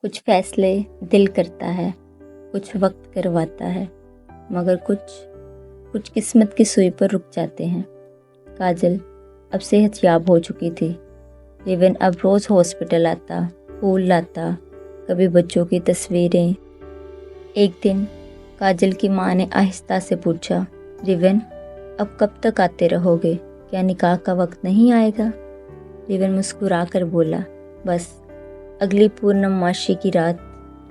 کچھ فیصلے دل کرتا ہے، کچھ وقت کرواتا ہے، مگر کچھ قسمت کی سوئی پر رک جاتے ہیں۔ کاجل اب صحت یاب ہو چکی تھی۔ ریون اب روز ہاسپٹل آتا، پھول لاتا، کبھی بچوں کی تصویریں۔ ایک دن کاجل کی ماں نے آہستہ سے پوچھا، ریون اب کب تک آتے رہو گے؟ کیا نکاح کا وقت نہیں آئے گا؟ ریون مسکرا کر بولا، بس اگلی پورنماشی کی رات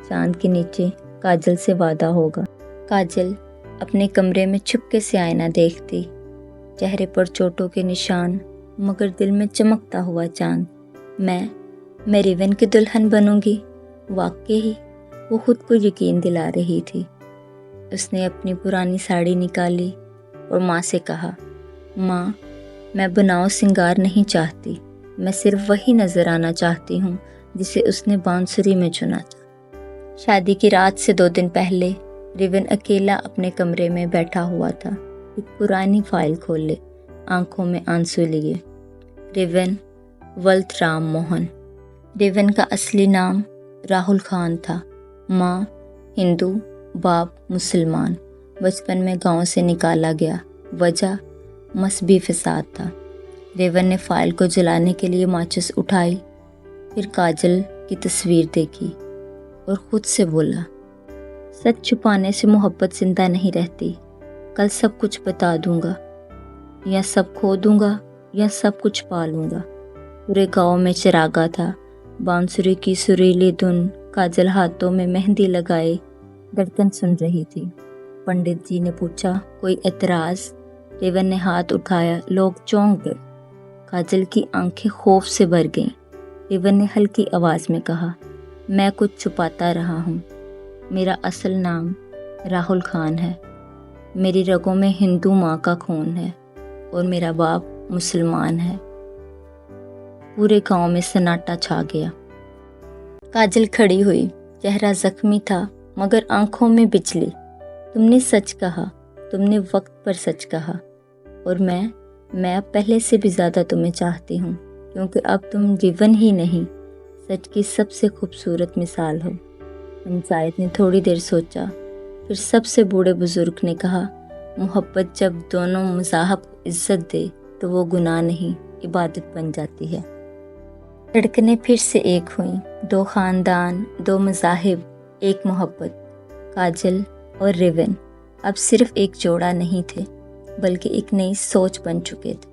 چاند کے نیچے کاجل سے وعدہ ہوگا۔ کاجل اپنے کمرے میں چھپکے سے آئینہ دیکھتی، چہرے پر چوٹوں کے نشان مگر دل میں چمکتا ہوا چاند۔ میں ریون کی دلہن بنوں گی۔ واقعی وہ خود کو یقین دلا رہی تھی۔ اس نے اپنی پرانی ساڑی نکالی اور ماں سے کہا، ماں میں بناؤ سنگار نہیں چاہتی، میں صرف وہی نظر آنا چاہتی ہوں جسے اس نے بانسری میں چنا تھا۔ شادی کی رات سے 2 دن پہلے ریون اکیلا اپنے کمرے میں بیٹھا ہوا تھا، ایک پرانی فائل کھولے، آنکھوں میں آنسو لیے۔ ریون ولت رام موہن۔ ریون کا اصلی نام راہل خان تھا۔ ماں ہندو، باپ مسلمان۔ بچپن میں گاؤں سے نکالا گیا، وجہ مذہبی فساد تھا۔ ریون نے فائل کو جلانے کے لیے ماچس اٹھائی، پھر کاجل کی تصویر دیکھی اور خود سے بولا، سچ چھپانے سے محبت زندہ نہیں رہتی۔ کل سب کچھ بتا دوں گا، یا سب کھو دوں گا یا سب کچھ پا لوں گا۔ پورے گاؤں میں چراغا تھا، بانسری کی سریلی دھن، کاجل ہاتھوں میں مہندی لگائے دھڑکن سن رہی تھی۔ پنڈت جی نے پوچھا، کوئی اعتراض؟ ریون نے ہاتھ اٹھایا، لوگ چونک گئے۔ کاجل کی آنکھیں خوف سے بھر گئیں۔ ریون نے ہلکی آواز میں کہا، میں کچھ چھپاتا رہا ہوں۔ میرا اصل نام راہل خان ہے، میری رگوں میں ہندو ماں کا خون ہے اور میرا باپ مسلمان ہے۔ پورے گاؤں میں سناٹا چھا گیا۔ کاجل کھڑی ہوئی، چہرہ زخمی تھا مگر آنکھوں میں بجلی۔ تم نے سچ کہا، تم نے وقت پر سچ کہا، اور میں اب پہلے سے بھی زیادہ تمہیں چاہتی ہوں، کیونکہ اب تم ریون ہی نہیں، سچ کی سب سے خوبصورت مثال ہو۔ پنچایت نے تھوڑی دیر سوچا، پھر سب سے بوڑھے بزرگ نے کہا، محبت جب دونوں مذاہب کو عزت دے تو وہ گناہ نہیں، عبادت بن جاتی ہے۔ دھڑکنیں پھر سے ایک ہوئیں، 2 خاندان، 2 مذاہب، ایک محبت۔ کاجل اور ریون اب صرف ایک جوڑا نہیں تھے، بلکہ ایک نئی سوچ بن چکے تھے۔